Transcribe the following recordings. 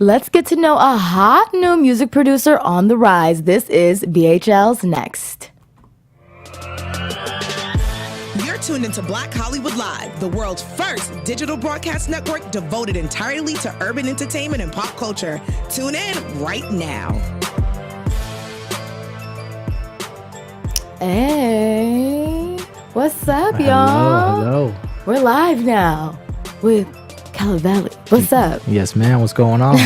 Let's get to know a hot new music producer on the rise. This is BHL's Next. You're tuned into Black Hollywood Live, the world's first digital broadcast network devoted entirely to urban entertainment and pop culture. Tune in right now. Hey, what's up, Hello, y'all? hello. We're live now with Caliveli. What's up? Yes, ma'am. What's going on?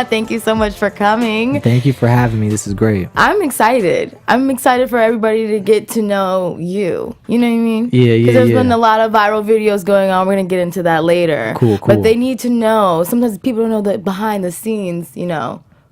Thank you so much for coming. Thank you for having me. This is great. I'm excited. I'm excited for everybody to get to know you. You know what I mean? Yeah, Because there's yeah. been a lot of viral videos going on. We're going to get into that later. Cool. But they need to know. Sometimes people don't know the behind the scenes,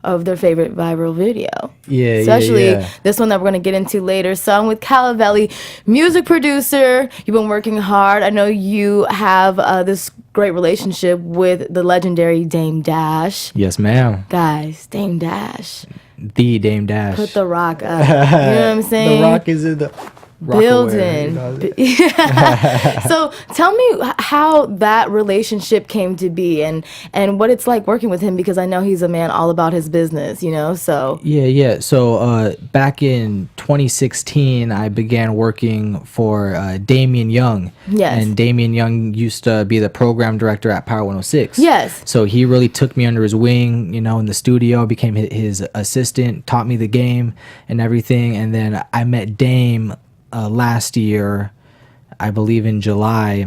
of their favorite viral video. Yeah, Especially yeah. this one that we're going to get into later. So I'm with Caliveli, music producer. You've been working hard. I know you have this great relationship with the legendary Dame Dash. Yes, ma'am. Guys, Dame Dash. The Dame Dash. Put the rock up. You know what I'm saying? The rock is in the Building. So tell me how that relationship came to be and what it's like working with him, because I know he's a man all about his business, so. Yeah. So back in 2016, I began working for Damian Young. Yes. And Damian Young used to be the program director at Power 106. Yes. So he really took me under his wing, in the studio, became his assistant, taught me the game and everything. And then I met Dame last year, I believe in July,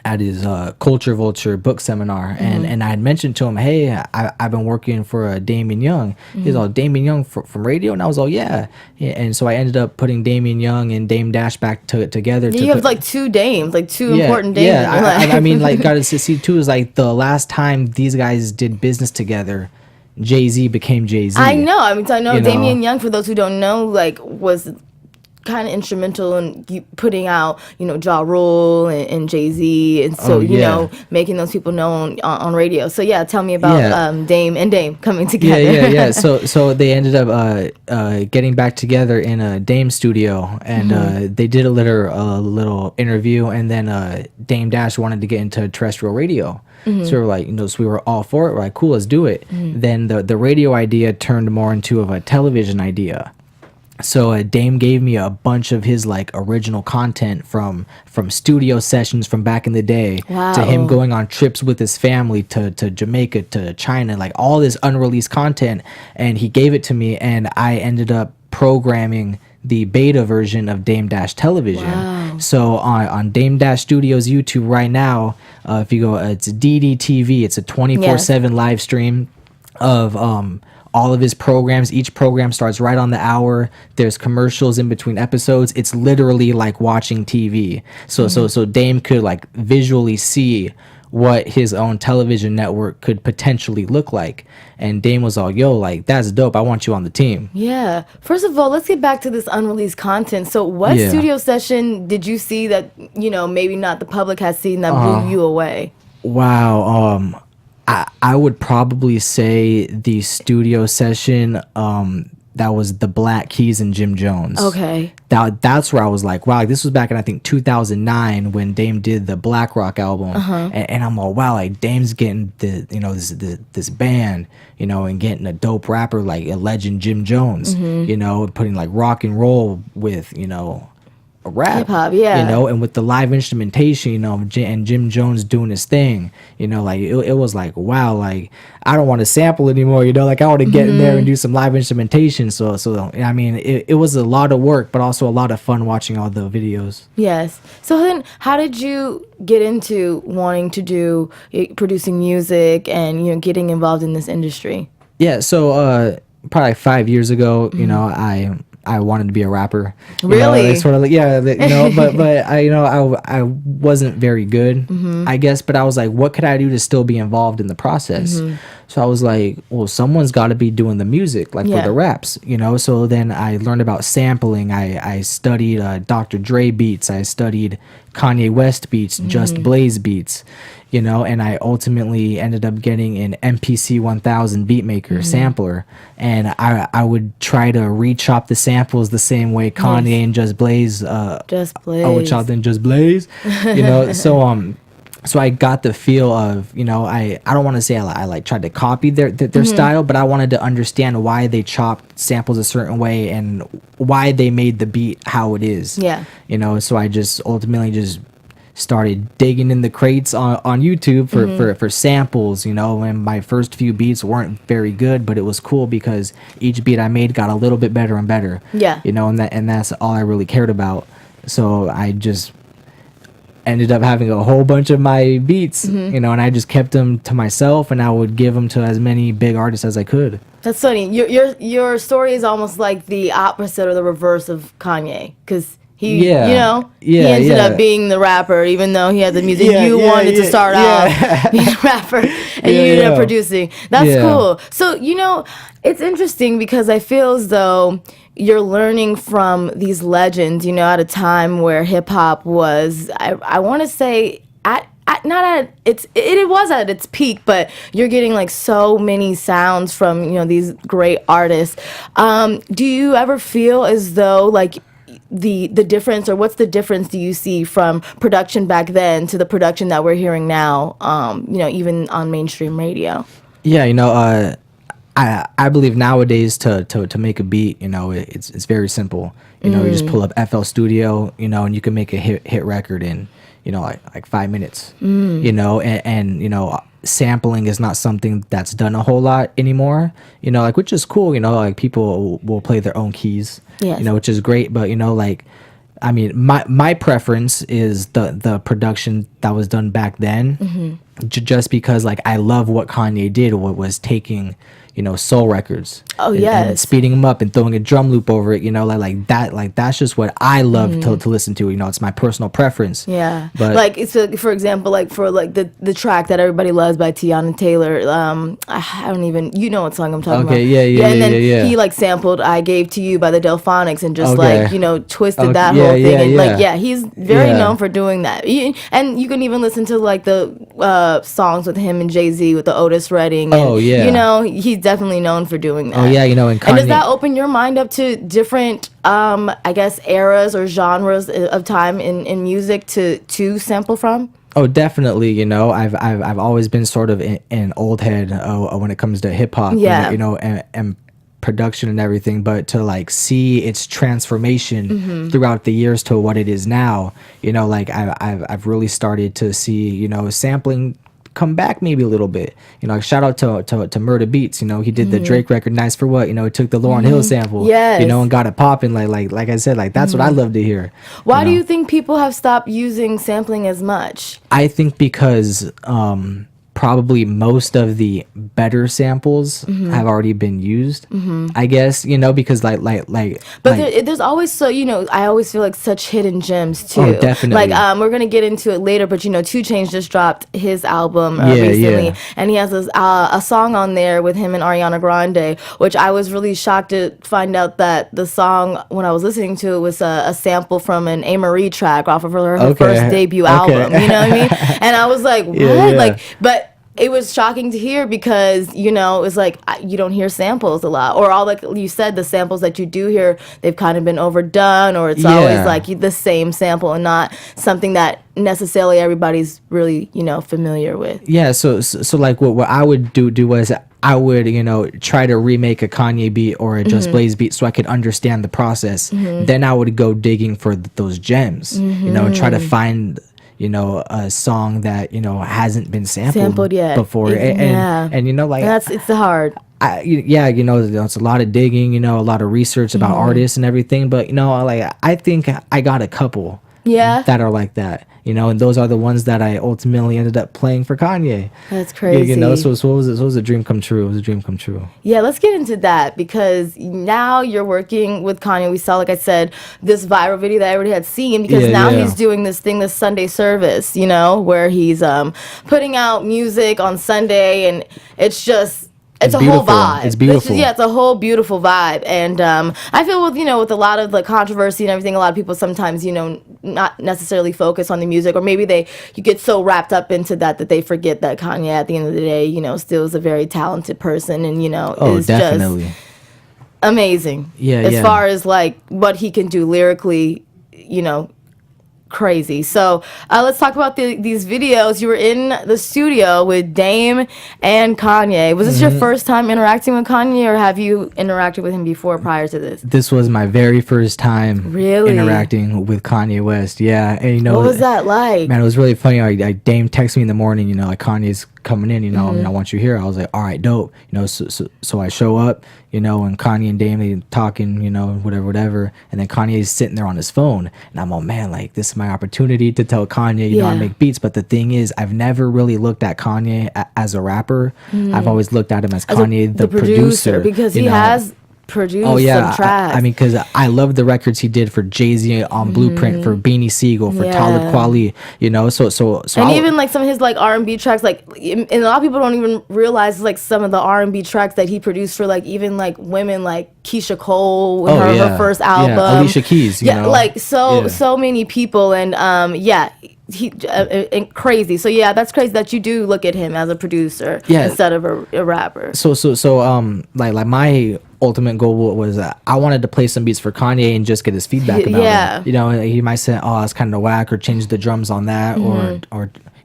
at his Culture Vulture book seminar, and I had mentioned to him, hey, I've been working for Damian Young. He's all, Damian Young from radio, and I was all, yeah. And so I ended up putting Damian Young and Dame Dash back together. You have like two dames, like two important dames. Yeah, in your life. I mean, like, got to see too is like the last time these guys did business together, Jay-Z became Jay-Z. I know. I mean, so I know You know? Damian Young, for those who don't know, was kind of instrumental in putting out, Ja Rule and Jay-Z, and so making those people known on radio. So yeah, tell me about Dame and Dame coming together. Yeah. So they ended up getting back together in a Dame studio, and they did a little interview, and then Dame Dash wanted to get into terrestrial radio. So we were like, so we were all for it. We're like, cool, let's do it. Then the radio idea turned more into a television idea. So Dame gave me a bunch of his original content from studio sessions from back in the day, to him going on trips with his family to Jamaica, to China, all this unreleased content, and he gave it to me, and I ended up programming the beta version of Dame Dash Television. Wow. So on Dame Dash Studios YouTube right now, if you go, it's DDTV, it's a 24/7 live stream of all of his programs. Each program starts right on the hour. There's commercials in between episodes. It's literally like watching TV. So Dame could visually see what his own television network could potentially look like. And Dame was all, yo, that's dope. I want you on the team. Yeah. First of all, let's get back to this unreleased content. So what studio session did you see that, maybe not the public has seen that blew you away? Wow. I would probably say the studio session that was the Black Keys and Jim Jones. Okay. That's where I was like, wow, this was back in I think 2009 when Dame did the Black Rock album, and I'm all, wow, Dame's getting this band, and getting a dope rapper like a legend Jim Jones, putting rock and roll with a rap, hip-hop, yeah. And with the live instrumentation, and Jim Jones doing his thing, it was like, wow, I don't want to sample anymore, I want to get in there and do some live instrumentation. So I mean, it was a lot of work, but also a lot of fun watching all the videos. Yes. So then, how did you get into wanting to do producing music and getting involved in this industry? Yeah. So probably 5 years ago, I wanted to be a rapper. Really? Sort of but I wasn't very good, I guess. But I was like, what could I do to still be involved in the process? So I was like, well, someone's got to be doing the music, for the raps, So then I learned about sampling. I studied Dr. Dre beats. I studied Kanye West beats, Just Blaze beats, and I ultimately ended up getting an MPC 1000 beatmaker sampler, and I would try to re-chop the samples the same way Kanye and Just Blaze. I would chop them Just Blaze, So so I got the feel of, you know, I don't want to say I like tried to copy their style, but I wanted to understand why they chopped samples a certain way and why they made the beat how it is. Yeah. You know, so I just ultimately just started digging in the crates on YouTube for samples, you know, and my first few beats weren't very good, but it was cool because each beat I made got a little bit better and better. Yeah. You know, and that's all I really cared about. So I just ended up having a whole bunch of my beats, you know, and I just kept them to myself, and I would give them to as many big artists as I could. That's funny. Your story is almost like the opposite or the reverse of Kanye, because he, you know, he ended up being the rapper, even though he had the music. You wanted to start off being a rapper, and you ended up producing. That's cool. So, you know, it's interesting because I feel as though you're learning from these legends, you know, at a time where hip hop was, I want to say, it was at its peak, but you're getting like so many sounds from, you know, these great artists. Do you ever feel as though like the difference, or what's the difference do you see from production back then to the production that we're hearing now, you know, even on mainstream radio? Yeah, you know, I believe nowadays to make a beat, you know, it's very simple. You know, you just pull up FL Studio, you know, and you can make a hit record in, you know, like 5 minutes. You know, and you know, sampling is not something that's done a whole lot anymore. You know, like, which is cool. You know, like people will play their own keys. Yes. You know, which is great. But you know, like, I mean, my preference is the production that was done back then, just because like I love what Kanye did. What was taking, you know, soul records. And speeding them up and throwing a drum loop over it, you know, like that's just what I love to listen to. You know, it's my personal preference. Yeah. But like, it's for example, like for like the track that everybody loves by Tiana Taylor. I don't even, you know what song I'm talking about. And then he like sampled "I Gave to You" by the Delphonics and just like, you know, twisted that whole thing. And like, he's very known for doing that. And you can even listen to like the songs with him and Jay-Z with the Otis Redding. And, you know, he's definitely known for doing that. You know, and Kanye, does that open your mind up to different, I guess, eras or genres of time in music to sample from? Oh, definitely. You know, I've always been sort of an old head when it comes to hip hop. Yeah. You know, and production and everything, but to like see its transformation throughout the years to what it is now. You know, like I've really started to see, you know, sampling come back maybe a little bit. You know, shout out to Murda Beats. You know, he did the Drake record "Nice for What." You know, he took the Lauryn Hill sample. You know, and got it popping. Like I said, like that's what I love to hear. Why do you think people have stopped using sampling as much? I think because probably most of the better samples have already been used. I guess, you know, because there's always, so, you know, I always feel like such hidden gems too. Oh, definitely. Like we're gonna get into it later, but you know, 2 Chainz just dropped his album recently, and he has a song on there with him and Ariana Grande, which I was really shocked to find out that the song, when I was listening to it, was a sample from an A. Marie track off of her first debut album. You know what I mean? And I was like, what? Like, but it was shocking to hear because, you know, it was like you don't hear samples a lot, or all, like you said, the samples that you do hear, they've kind of been overdone, or it's always like the same sample and not something that necessarily everybody's really, you know, familiar with. Yeah, so like what I would do was I would, you know, try to remake a Kanye beat or a Just Blaze beat so I could understand the process. Then I would go digging for those gems, you know, and try to find, you know, a song that, you know, hasn't been sampled yet before. And you know, like, it's hard. You know, it's a lot of digging, you know, a lot of research about artists and everything. But, you know, like, I think I got a couple that are like that, you know, and those are the ones that I ultimately ended up playing for Kanye. That's crazy. You know, so it was a dream come true. It was a dream come true. Yeah, let's get into that, because now you're working with Kanye. We saw, like I said, this viral video that I already had seen, because now he's doing this Sunday service, you know, where he's putting out music on Sunday, and it's just... It's a beautiful. whole vibe. It's beautiful. It's a whole beautiful vibe. And I feel with a lot of like controversy and everything, a lot of people sometimes, you know, not necessarily focus on the music, or maybe you get so wrapped up into that they forget that Kanye at the end of the day, you know, still is a very talented person, and, you know, is definitely just amazing. As far as like what he can do lyrically, you know, crazy. So let's talk about these videos. You were in the studio with Dame and Kanye. Was this your first time interacting with Kanye, or have you interacted with him before prior to this? This was my very first time Really? interacting with Kanye West. Yeah, and What was that like? Man, it was really funny. Dame texted me in the morning, like Kanye's coming in, I want you here. I was like, all right, dope. So I show up, and Kanye and Dame, they talking, whatever. And then Kanye's sitting there on his phone. And I'm like, man, like, this is my opportunity to tell Kanye, I make beats. But the thing is, I've never really looked at Kanye as a rapper. I've always looked at him as Kanye, the producer. Because he has produced some tracks. I mean, because I love the records he did for Jay-Z on Blueprint, for Beanie Siegel, for Talib Kweli, so and even like some of his like R&B tracks, like, and a lot of people don't even realize like some of the R&B tracks that he produced for like even like women like Keisha Cole with her first album, Alicia Keys, like so many people, and he crazy. So that's crazy that you do look at him as a producer instead of a rapper. So like my ultimate goal was I wanted to play some beats for Kanye and just get his feedback about it. He might say, oh, it's kind of whack, or change the drums on that, or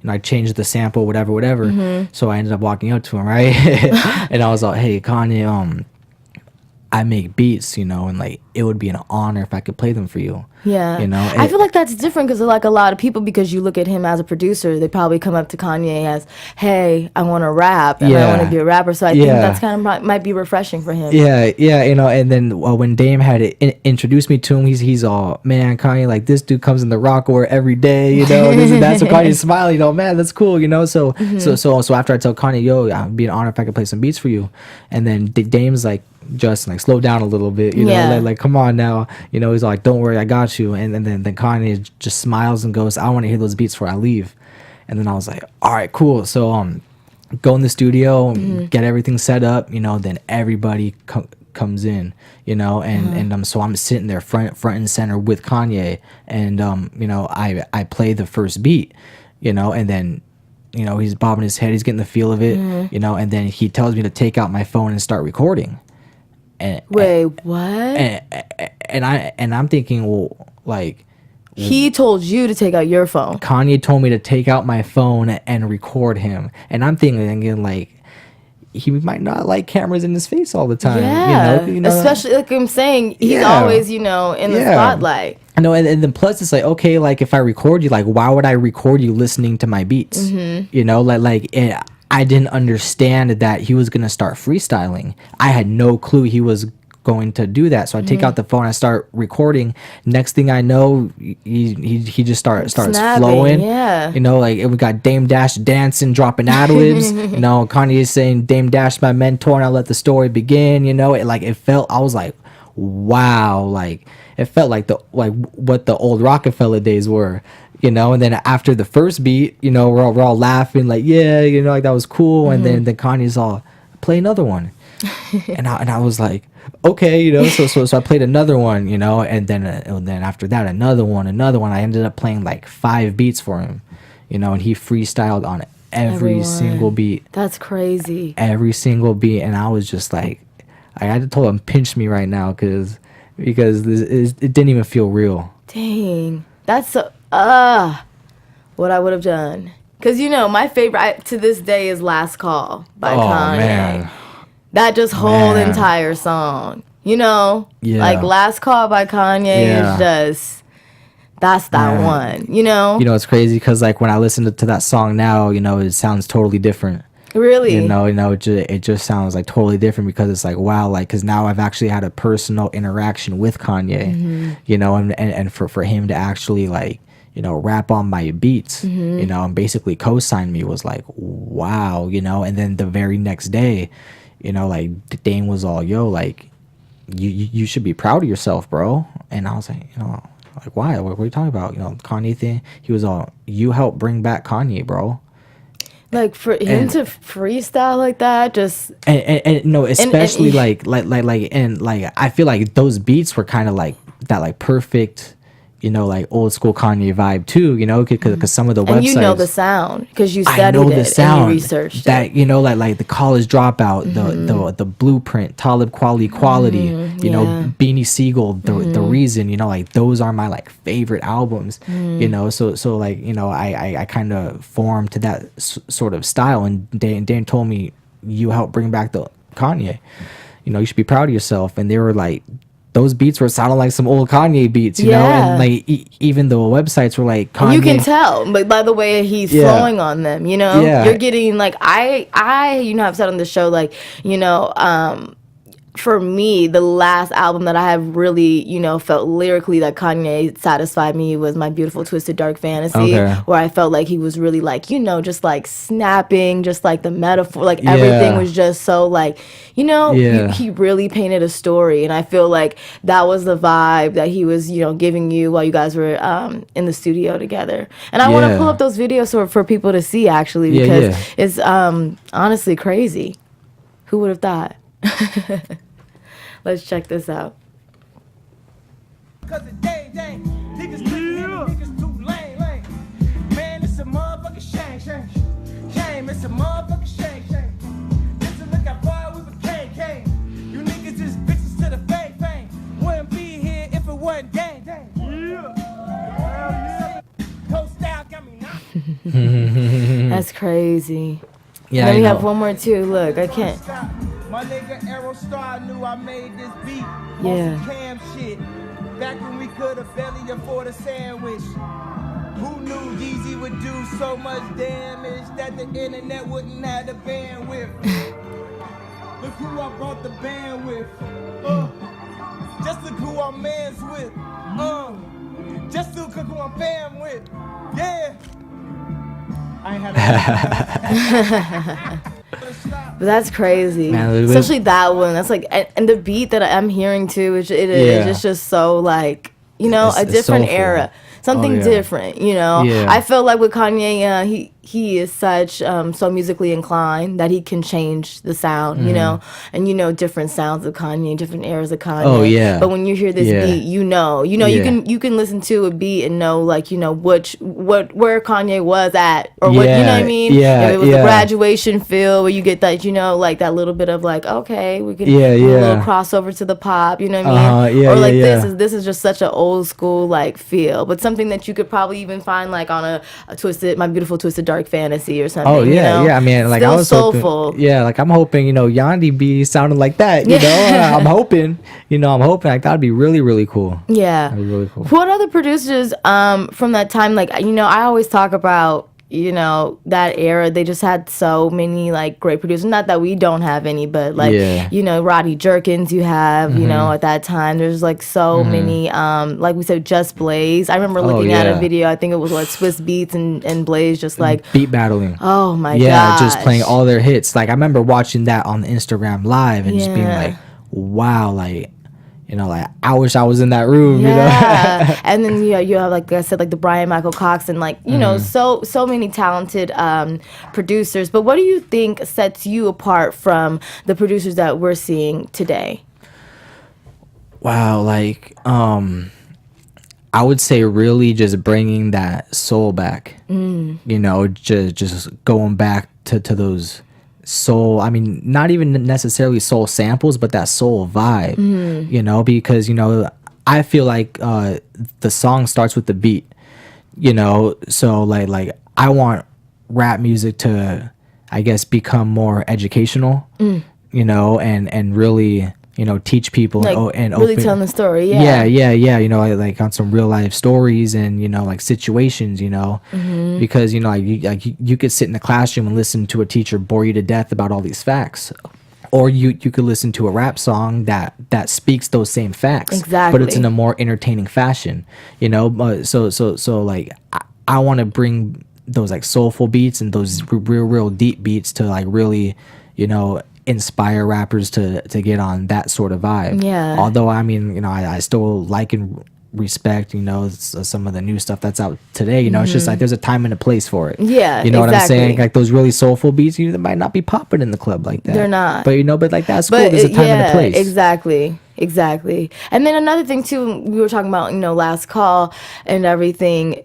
I changed the sample, whatever. So I ended up walking up to him, right? And I was like, hey, Kanye, I make beats, and like it would be an honor if I could play them for you. I feel like that's different because like a lot of people, because you look at him as a producer, they probably come up to Kanye as, hey, I want to rap and I want to be a rapper. So I think that's kind of might be refreshing for him. And then when Dame had introduced me to him, he's all, man, Kanye, like this dude comes in the rock or every day, this and that. So Kanye's smiling, man, that's cool, So after I tell Kanye, yo, it'd be an honor if I could play some beats for you, and then Dame's like, just like slow down a little bit, like come on now, he's like, don't worry, I got you. And then Kanye just smiles and goes, I want to hear those beats before I leave. And then I was like, all right, cool. So go in the studio, get everything set up, then everybody comes in, and so I'm sitting there front and center with Kanye, and I play the first beat, and then he's bobbing his head, he's getting the feel of it, and then he tells me to take out my phone and start recording. Wait, what? And I'm thinking, well, like, he told you to take out your phone. Kanye told me to take out my phone and record him, and I'm thinking like, he might not like cameras in his face all the time. Especially like I'm saying, he's always in the spotlight. No, and then plus it's like, okay, like if I record you, like why would I record you listening to my beats? I didn't understand that he was going to start freestyling. I had no clue he was going to do that. So I take out the phone, I start recording. Next thing I know, he just starts flowing. Like we got Dame Dash dancing, dropping ad-libs. Kanye is saying, Dame Dash my mentor, and I let the story begin. It felt, I was like, wow, like it felt like what the old Rockefeller days were. And then after the first beat, we're all laughing, like, like that was cool. And then Kanye's all, play another one. and I was like, okay, so I played another one, and then after that, another one. I ended up playing like 5 beats for him, and he freestyled on every single beat. That's crazy. Every single beat. And I was just like, I had to tell him, pinch me right now, because it didn't even feel real. Dang. That's so... what I would have done, because my favorite to this day is Last Call by Kanye. Man. That just whole entire song, like Last Call by Kanye is just, that's that one, it's crazy because like when I listen to that song now, it sounds totally different. Really? It just sounds like totally different, because it's like, wow, like, because now I've actually had a personal interaction with Kanye, and for him to actually like, rap on my beats, and basically co-sign me was like, wow, and then the very next day, like Dane was all, yo, like, you should be proud of yourself, bro. And I was like, like, why? What are you talking about? Kanye thing. He was all, you helped bring back Kanye, bro. Like for him to freestyle like that, just and no, especially like I feel like those beats were kind of like that, like perfect, you know, like old school Kanye vibe too, you know, because some of the websites. And you know the sound because you I studied know the it sound and you researched that it. you know, like the college dropout, the blueprint, Talib quality, you know, yeah. Beanie Siegel, the reason, you know, like those are my like favorite albums, you know, so like, you know, I kind of formed to that sort of style, and Dan told me, you helped bring back the Kanye, you know, you should be proud of yourself. And they were like, those beats were sounding like some old Kanye beats, you know, and like even the websites were like Kanye. And you can tell, but by the way he's flowing on them, you know, you're getting like I you know, I've said on the show, like, you know, for me, the last album that I have really, you know, felt lyrically that Kanye satisfied me was My Beautiful Twisted Dark Fantasy, where I felt like he was really like, you know, just like snapping, just like the metaphor, like everything was just so like, you know, he really painted a story. And I feel like that was the vibe that he was, you know, giving you while you guys were in the studio together. And I want to pull up those videos for people to see, actually, because it's honestly crazy. Who would have thought? Let's check this out. Cause it dang, niggas niggas too lame. Man, it's a motherfucking shame. It's a motherfucking shame. Listen, look how far we came. You niggas just bitches to the fame. Wouldn't be here if it wasn't gang. Coast style got me now. That's crazy. Yeah, then we have one more too. Look, I can't. My nigga Aerostar knew I made this beat on some cam shit. Back when we could have barely afford a sandwich. Who knew Yeezy would do so much damage that the internet wouldn't have the bandwidth? Look who I brought the band with. Just look who I'm mans with. Just look who I'm fam with. Yeah. I ain't had But that's crazy, especially that one. That's like, and the beat that I'm hearing too, it's just so like, you know, a different era, something different, you know. I feel like with Kanye, he is such so musically inclined that he can change the sound, you know, and you know different sounds of Kanye, different eras of Kanye. But when you hear this beat, you know, you can listen to a beat and know, like, you know, where Kanye was at, or what, you know what I mean? If it was the graduation feel where you get that, you know, like that little bit of like, okay, we can do a little crossover to the pop, you know what I mean? Or like this is just such an old school like feel, but something that you could probably even find like on a My Beautiful Twisted Dark Fantasy or something. You know? I mean, like, still I was soulful. hoping, like, I'm hoping, you know, Yandi be sounding like that, you know. I'm hoping like that'd be really, really cool. That'd be really cool. What other producers from that time, like, you know, I always talk about, you know, that era, they just had so many like great producers. Not that we don't have any, but like, you know, Roddy Jerkins, you have, you know, at that time, there's like so many, like we said, Just Blaze. I remember looking at a video, I think it was like Swiss Beats and Blaze just like beat battling. Oh my god. Yeah, just playing all their hits. Like, I remember watching that on the Instagram live and just being like, wow, like, you know, like, I wish I was in that room, you know? And then you have, like I said, like the Brian Michael Cox and like, you know, so many talented producers. But what do you think sets you apart from the producers that we're seeing today? Wow, like, I would say really just bringing that soul back. You know, just going back to those soul, I mean, not even necessarily soul samples, but that soul vibe, you know, because, you know, I feel like the song starts with the beat, you know, so like I want rap music to, I guess, become more educational, you know, and really, you know, teach people, like, and really telling the story. You know, like on some real life stories and, you know, like situations, you know, because, you know, like you could sit in the classroom and listen to a teacher bore you to death about all these facts, or you could listen to a rap song that speaks those same facts, but it's in a more entertaining fashion, you know. So like I want to bring those like soulful beats and those real deep beats to like really, you know, inspire rappers to get on that sort of vibe. Although, I mean, you know, I still like and respect, some of the new stuff that's out today. It's just like there's a time and a place for it. Yeah, you know what I'm saying? Like those really soulful beats, they might not be popping in the club like that. They're not. But but like that's cool. There's a time and a place. Exactly. And then another thing too, we were talking about, last call and everything.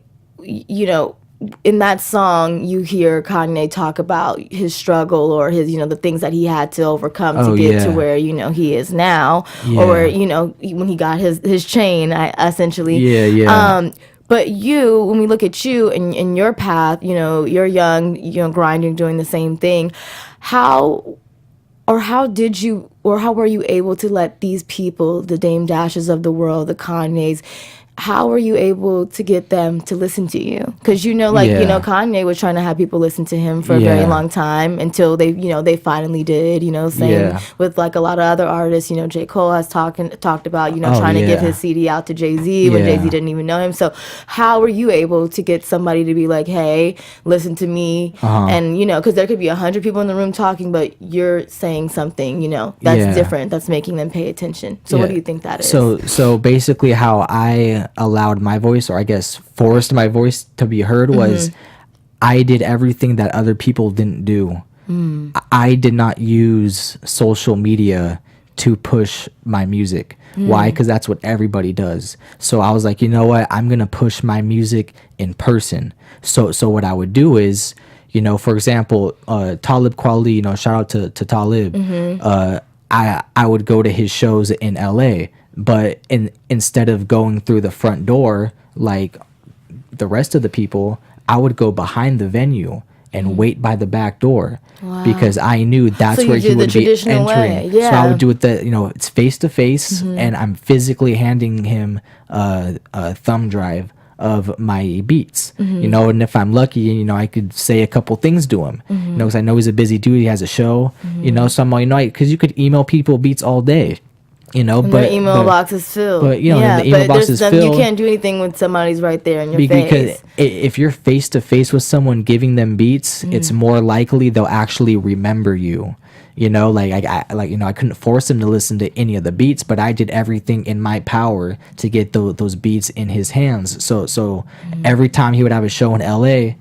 In that song, you hear Kanye talk about his struggle or his, the things that he had to overcome to get to where, he is now, or, when he got his chain, essentially. Yeah. But when we look at you and your path, you're young, grinding, doing the same thing. How were you able to let these people, the Dame Dashes of the world, the Kanyes, how were you able to get them to listen to you? Because Kanye was trying to have people listen to him for a very long time until they finally did. Same with like a lot of other artists. J. Cole has talked about trying to give his CD out to Jay-Z when Jay-Z didn't even know him. So how were you able to get somebody to be like, hey, listen to me? And because there could be 100 people in the room talking, but you're saying something that's different, that's making them pay attention. So what do you think that is? So basically how I allowed my voice, or I guess forced my voice to be heard, was I did everything that other people didn't do. I did not use social media to push my music. Why? Because that's what everybody does. So I was like, you know what? I'm gonna push my music in person. So what I would do is, for example, Talib Kweli, shout out to Talib. I would go to his shows in LA, but instead of going through the front door like the rest of the people, I would go behind the venue and wait by the back door. Wow. Because I knew that's where he would be entering. So I would do it it's face to face, and I'm physically handing him a thumb drive of my beats, and if I'm lucky, I could say a couple things to him, because I know he's a busy dude, he has a show, so I'm like, because you could email people beats all day, but the email box is filled. But the email box is filled. You can't do anything when somebody's right there in your face. Because if you're face to face with someone giving them beats, it's more likely they'll actually remember you. I couldn't force him to listen to any of the beats, but I did everything in my power to get those beats in his hands. So every time he would have a show in LA,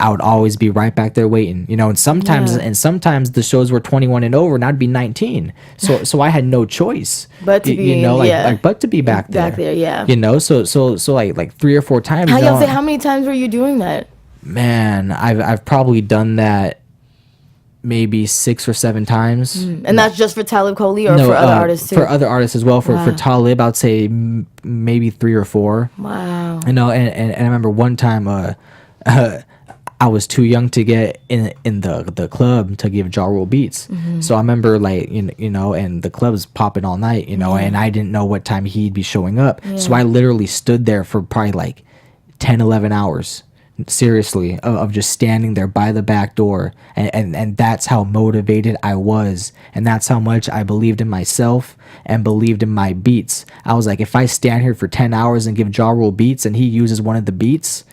I would always be right back there waiting, and sometimes the shows were 21 and over, and I'd be 19. So I had no choice but to be, but to be back there. So like 3 or 4 times. How many times were you doing that? Man, I've probably done that maybe 6 or 7 times. And that's just for Talib Kweli, or for other artists too? For other artists as well. For Talib, I'd say maybe 3 or 4. Wow. And I remember one time I was too young to get in the club to give Ja Rule beats. So I remember and the club's popping all night, and I didn't know what time he'd be showing up. So I literally stood there for probably like 10, 11 hours. Seriously, of just standing there by the back door, and that's how motivated I was, and that's how much I believed in myself and believed in my beats. I was like, if I stand here for 10 hours and give Ja Rule beats and he uses one of the beats,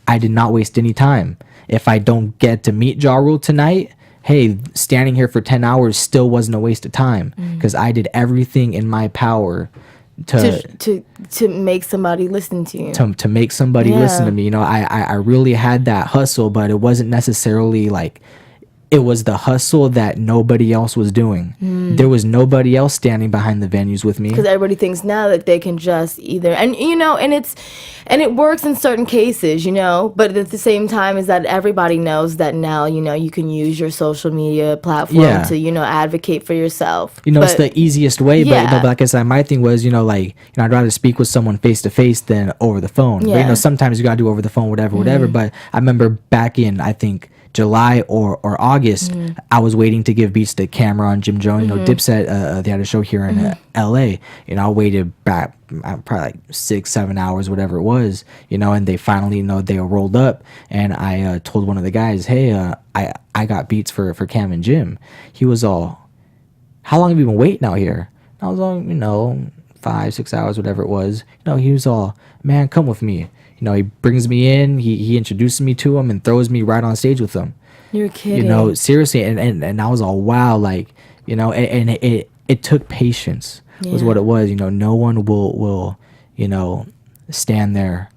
I did not waste any time. If I don't get to meet Ja Rule tonight, hey, standing here for 10 hours still wasn't a waste of time, because I did everything in my power to make somebody listen to you, to make somebody listen to me. I really had that hustle, but it wasn't necessarily like, it was the hustle that nobody else was doing. There was nobody else standing behind the venues with me, because everybody thinks now that they can just either, and it works in certain cases, but at the same time is that everybody knows that now, you can use your social media platform to, advocate for yourself. It's the easiest way, but like I said, my thing was, I'd rather speak with someone face to face than over the phone. But sometimes you gotta do over the phone, whatever. But I remember back in, I think, July or August, I was waiting to give beats to Cameron, Jim Jones, Dipset. They had a show here in LA. I waited back probably like 6-7 hours, whatever it was, and they finally, they rolled up, and I told one of the guys, hey, I got beats for Cam and Jim. He was all, how long have you been waiting out here? I was all, 5-6 hours, whatever it was. He was all, man, come with me. He brings me in, he introduces me to him and throws me right on stage with him. You're kidding. Seriously, and I was all, wow, like, and it took patience was what it was. No one will stand there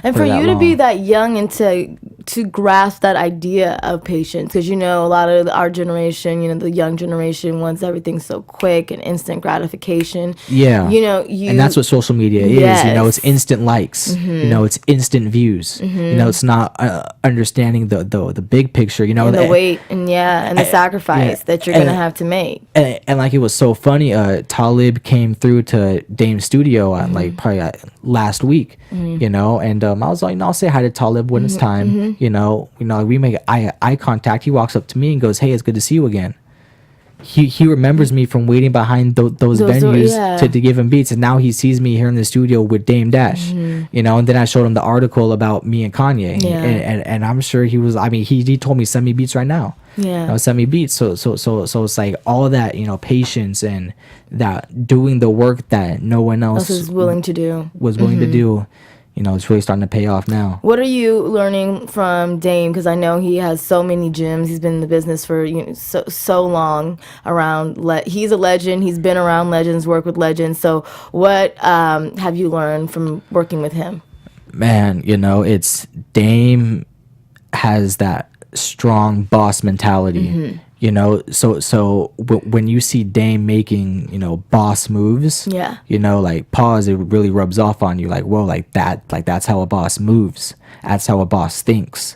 and for you to be that young and to grasp that idea of patience, because a lot of our generation, the young generation wants everything so quick and instant gratification. And that's what social media is. It's instant likes. It's instant views. It's not understanding the big picture. And the weight and the sacrifice that you're gonna have to make. And like, it was so funny. Talib came through to Dame's studio on probably last week. And I was like, I'll say hi to Talib when it's time. We make eye contact. He walks up to me and goes, "Hey, it's good to see you again." He remembers me from waiting behind those venues to give him beats, and now he sees me here in the studio with Dame Dash. And then I showed him the article about me and Kanye, and I'm sure he was. I mean, he told me, "Send me beats right now." Send me beats. So it's like all of that, patience and that doing the work that no one else was willing to do. It's really starting to pay off now. What are you learning from Dame? Because I know he has so many gyms. He's been in the business for so long. He's a legend. He's been around legends, worked with legends. So what have you learned from working with him? Man, it's Dame has that strong boss mentality. So when you see Dame making boss moves, like pause, it really rubs off on you, like, whoa, like that's how a boss moves, that's how a boss thinks,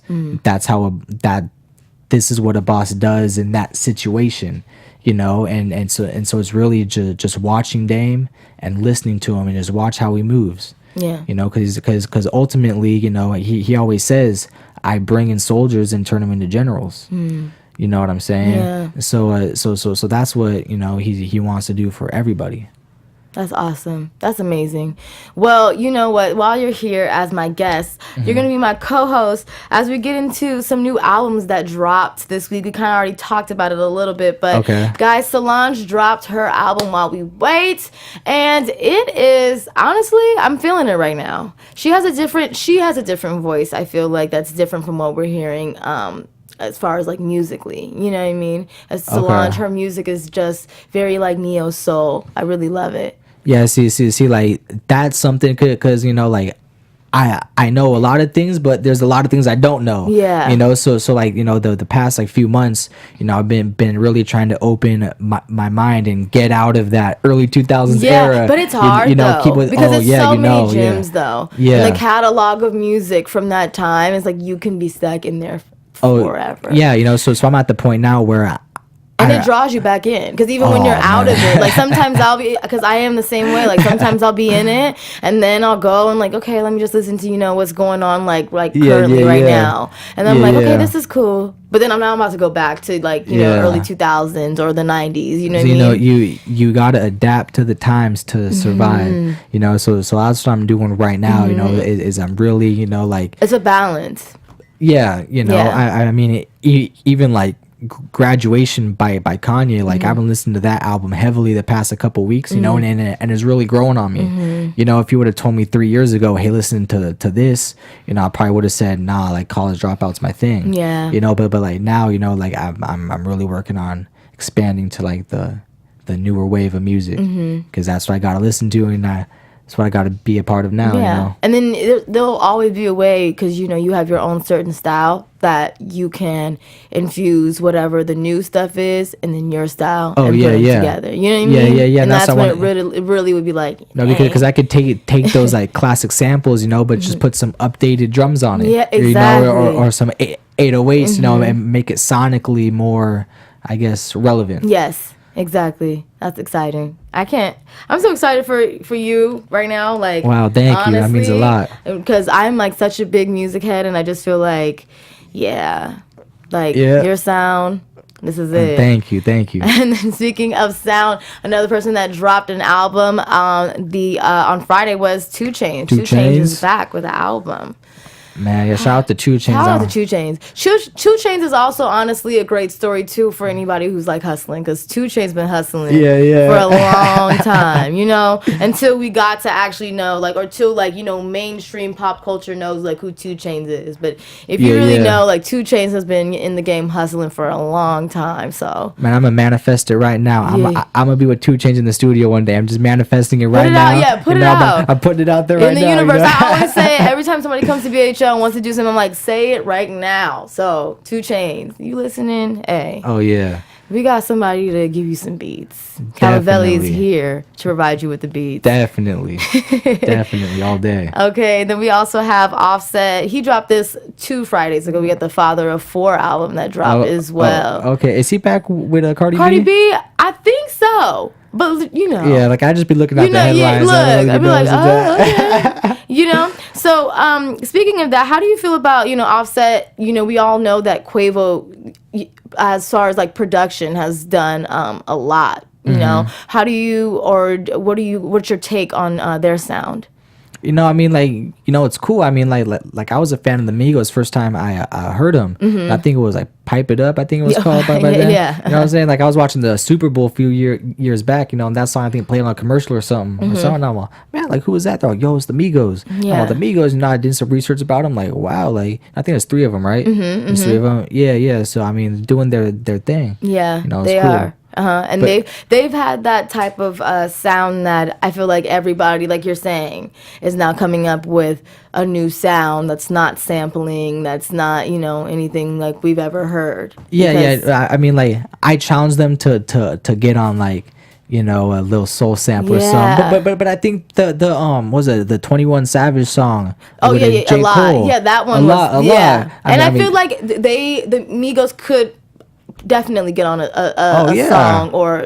this is what a boss does in that situation, and so it's really just watching Dame and listening to him and just watch how he moves. Because ultimately, he always says, I bring in soldiers and turn them into generals. You know what I'm saying? Yeah. So that's what he wants to do for everybody. That's awesome. That's amazing. Well, you know what? While you're here as my guest, you're going to be my co-host as we get into some new albums that dropped this week. We kind of already talked about it a little bit, but guys, Solange dropped her album While We Wait, and it is, honestly, I'm feeling it right now. She has a different voice, I feel like, that's different from what we're hearing as far as like musically, you know what I mean? As Solange, her music is just very like neo soul. I really love it. Yeah, see, like that's something, because like I know a lot of things, but there's a lot of things I don't know. Yeah. So like the past like few months, I've been really trying to open my mind and get out of that early 2000s era. Yeah, but it's hard though, because it's so many gems though. Yeah. And the catalog of music from that time is like you can be stuck in there forever. Yeah, so I'm at the point now where it draws you back in, because even when you're out of it, like sometimes I'll be, because I am the same way, like sometimes I'll be in it and then I'll go and like, okay, let me just listen to what's going on like currently right now, and then I'm like, okay, this is cool, but then I'm about to go back to like early 2000s or the 90s, you know what I mean? You gotta adapt to the times to survive. So that's what I'm doing right now. Is I'm really like, it's a balance. I mean, even like Graduation by Kanye, like I've been listening to that album heavily the past couple weeks, and it's really growing on me. If you would have told me 3 years ago, hey, listen to this, I probably would have said, nah, like College Dropout's my thing. But like now, like I'm really working on expanding to like the newer wave of music, because that's what I gotta listen to, and that's what I got to be a part of now. And then there'll always be a way, because you have your own certain style that you can infuse whatever the new stuff is, and then your style and put it together. You know what I mean? And that's when it really would be like, no, because I could take those like classic samples, but just put some updated drums on it. Yeah, exactly. Or some 808s, and make it sonically more, I guess, relevant. Yes. Exactly. That's exciting. I'm so excited for you right now. Like, wow, thank you. That means a lot. Because I'm like such a big music head, and I just feel like, your sound, this is it. Thank you. And then speaking of sound, another person that dropped an album on Friday was 2 Chainz. 2 Chainz is back with an album. Man, yeah, shout out to 2 Chainz. Shout out to 2 Chainz. 2 Chainz is also honestly a great story too for anybody who's like hustling, because 2 Chainz been hustling for a long time, you know, until we got to actually know, like, or till like, you know, mainstream pop culture knows like who 2 Chainz is. But if you really know, like, 2 Chainz has been in the game hustling for a long time. So man, I'm gonna manifest it right now. I'm gonna be with 2 Chainz in the studio one day. I'm just manifesting it right now. Put it out. I'm putting it out there right now. In the universe. You know? I always say it every time somebody comes to BHL and wants to do something, I'm like, say it right now. So 2 Chainz, you listening? Hey. Oh yeah. We got somebody to give you some beats. Caliveli is here to provide you with the beats. Definitely. Definitely all day. Okay, then we also have Offset. He dropped this 2 Fridays ago. We got the Father of 4 album that dropped as well. Okay, is he back with Cardi B? Cardi B? I think so. But, you know. Yeah, like I just be looking at the headlines. I'd be like, oh, okay. You know? So, speaking of that, how do you feel about, you know, Offset? You know, we all know that Quavo, as far as like production, has done a lot. You know, how do you, or what's your take on their sound? You know, I mean, like, you know, it's cool. I mean, like I was a fan of the Migos first time I heard them. I think it was like Pipe It Up, I think it was called by then. Yeah. You know what I'm saying? Like, I was watching the Super Bowl a few years back, you know, and that song I think played on a commercial or something. And I'm like, man, like, who is that? They're like, yo, it's the Migos. Yeah. The Migos, you know, I did some research about them. Like, wow, like, I think there's 3 of them, right? There's 3 of them. Yeah. So, I mean, doing their thing. Yeah, you know, they cool. are. And they've had that type of sound that I feel like everybody, like you're saying, is now coming up with a new sound that's not sampling, that's not, you know, anything like we've ever heard. Yeah. I mean, like, I challenge them to get on, like, you know, a little soul sample or something. But I think the was it the 21 Savage song? Oh yeah, J. a lot. Cole. Yeah, that one a was lot. And I feel like the Migos could definitely get on a song or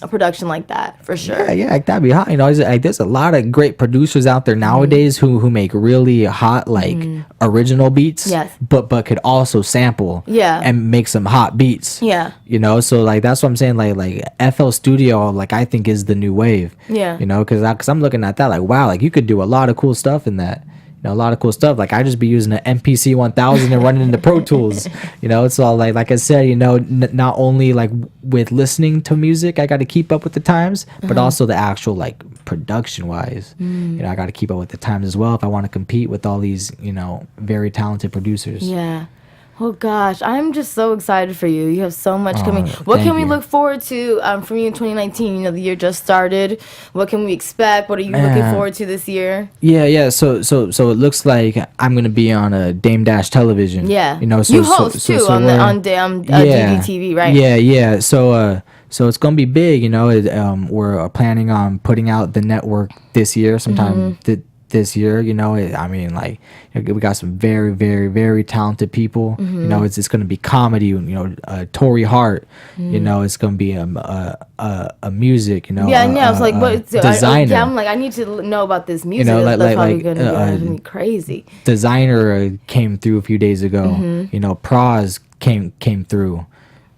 a production like that for sure. Yeah, like that'd be hot. You know, like, there's a lot of great producers out there nowadays who make really hot, like, original beats. Yes. But could also sample. Yeah. And make some hot beats. Yeah. You know, so like that's what I'm saying. Like FL Studio, like, I think is the new wave. Yeah. You know, because I'm looking at that like, wow, like you could do a lot of cool stuff in that. You know, a lot of cool stuff. Like, I just be using an MPC 1000 and running into Pro Tools. You know, it's all like I said, you know, not only like with listening to music, I got to keep up with the times, but also the actual, like, production wise. You know, I got to keep up with the times as well if I want to compete with all these, you know, very talented producers. Yeah. Oh gosh, I'm just so excited for you. You have so much coming. What can we look forward to from you in 2019? You know, the year just started. What can we expect? What are you looking forward to this year? Yeah. So it looks like I'm gonna be on a Dame Dash television. Yeah. You know, so you host too on DDTV, right? Yeah. So it's gonna be big. You know, we're planning on putting out the network this year, sometime this year. You know, I mean, like, we got some very, very, very talented people. You know, it's going to be comedy. You know, Tory Hart. You know, it's going to be a music. You know, yeah. I was like, what designer? I'm like, I need to know about this music. You know, that's probably gonna be crazy. Designer came through a few days ago. You know, Praz came through.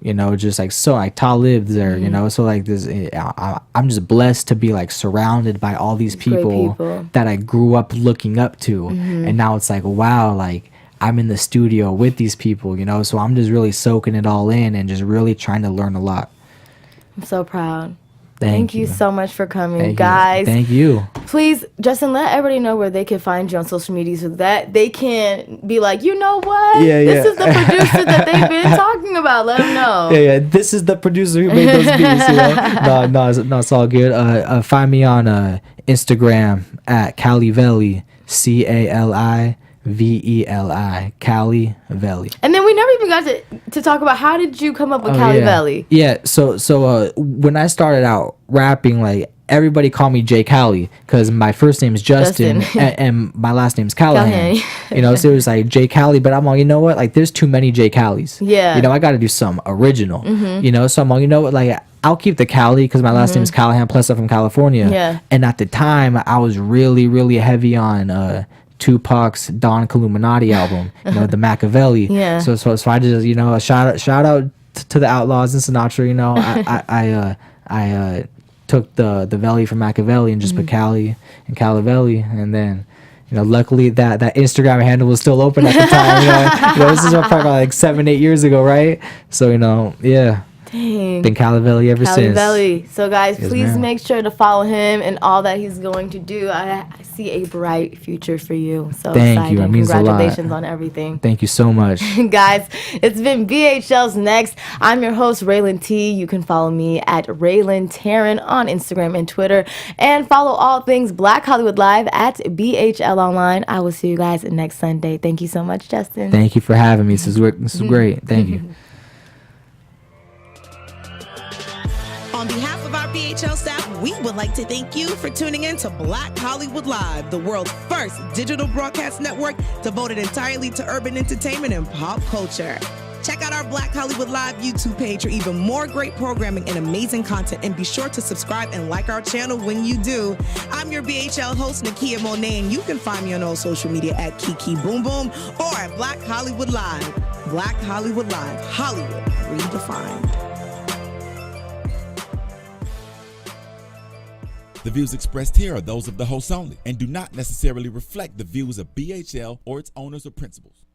You know, just like, so like Talib there, you know, so like this, I'm just blessed to be like surrounded by all these people that I grew up looking up to. And now it's like, wow, like I'm in the studio with these people, you know, so I'm just really soaking it all in and just really trying to learn a lot. I'm so proud. Thank you so much for coming, guys. Thank you. Please, Justin, let everybody know where they can find you on social media so that they can be like, you know what? This is the producer that they've been talking about. Let them know. Yeah. This is the producer who made those beats. You know? No, it's all good. Find me on Instagram at Caliveli, Caliveli, Caliveli. And then we never even got to talk about, how did you come up with Caliveli? Yeah. So when I started out rapping, like, everybody called me J Cali because my first name is Justin and my last name is Callahan. You know, so it was like J Cali, but I'm like, you know what? Like, there's too many J Calis. Yeah. You know, I got to do some original. You know, so I'm like, you know what? Like, I'll keep the Cali because my last name is Callahan. Plus, I'm from California. Yeah. And at the time, I was really, really heavy on Tupac's Don Illuminati album, you know, the Machiavelli. Yeah. So I just, you know, shout out to the Outlaws and Sinatra. You know, I took the Veli from Machiavelli and just put Cali and Caliveli, and then luckily that Instagram handle was still open at the time. This is probably like 7-8 years ago, right? So yeah. Dang. Been Caliveli ever since. Caliveli. So guys, Yes, please ma'am. make sure to follow him and all that he's going to do. I see a bright future for you. So Thank excited. you. It means a lot. Congratulations on everything. Thank you so much. Guys, it's been BHL's Next. I'm your host, Rhelin T. You can follow me at Rhelin Taryn on Instagram and Twitter. And follow all things Black Hollywood Live at BHL Online. I will see you guys next Sunday. Thank you so much, Justin. Thank you for having me. This is great. Thank you. On behalf of our BHL staff, we would like to thank you for tuning in to Black Hollywood Live, the world's first digital broadcast network devoted entirely to urban entertainment and pop culture. Check out our Black Hollywood Live YouTube page for even more great programming and amazing content, and be sure to subscribe and like our channel when you do. I'm your BHL host, Nakia Monet, and you can find me on all social media at Kiki Boom Boom or at Black Hollywood Live. Black Hollywood Live, Hollywood redefined. The views expressed here are those of the host only and do not necessarily reflect the views of BHL or its owners or principals.